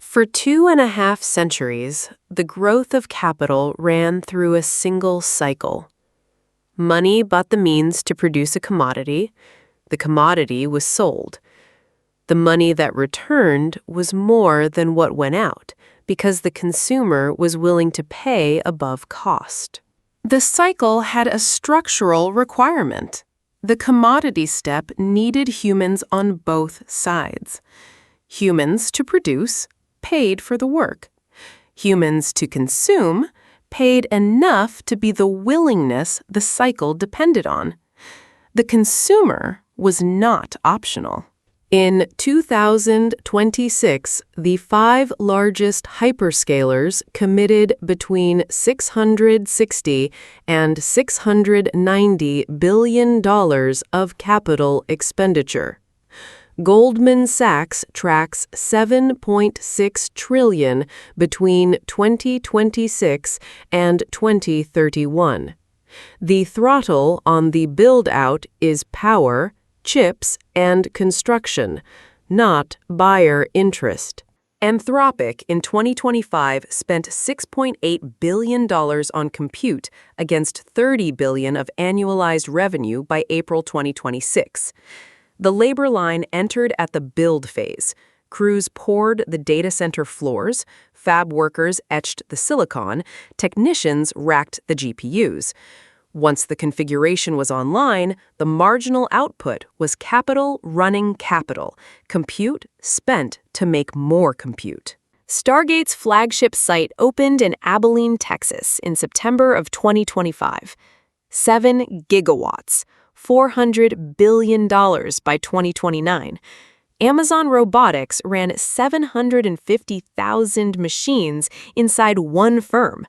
For 2.5 centuries, the growth of capital ran through a single cycle. Money bought the means to produce a commodity. The commodity was sold. The money that returned was more than what went out, because the consumer was willing to pay above cost. The cycle had a structural requirement. The commodity step needed humans on both sides. Humans to produce paid for the work. Humans to consume paid enough to be the willingness the cycle depended on. The consumer was not optional. In 2026, the 5 largest hyperscalers committed between $660 and $690 billion of capital expenditure. Goldman Sachs tracks $7.6 trillion between 2026 and 2031. The throttle on the build-out is power, chips, and construction, not buyer interest. Anthropic in 2025 spent $6.8 billion on compute against $30 billion of annualized revenue by April 2026. The labor line entered at the build phase. Crews poured the data center floors, fab workers etched the silicon, technicians racked the GPUs. Once the configuration was online, the marginal output was capital running capital, compute spent to make more compute. Stargate's flagship site opened in Abilene, Texas in September of 2025. 7 gigawatts. $400 billion by 2029. Amazon Robotics ran 750,000 machines inside one firm.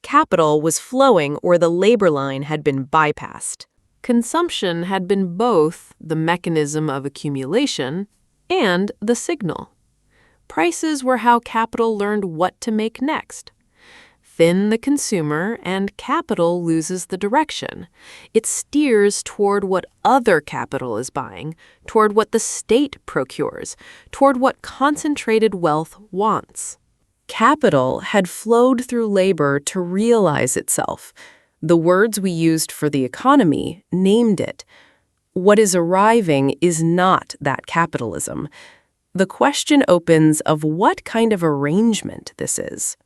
Capital was flowing where the labor line had been bypassed. Consumption had been both the mechanism of accumulation and the signal. Prices were how capital learned what to make next. Thin the consumer, and capital loses the direction. It steers toward what other capital is buying, toward what the state procures, toward what concentrated wealth wants. Capital had flowed through labor to realize itself. The words we used for the economy named it. What is arriving is not that capitalism. The question opens of what kind of arrangement this is.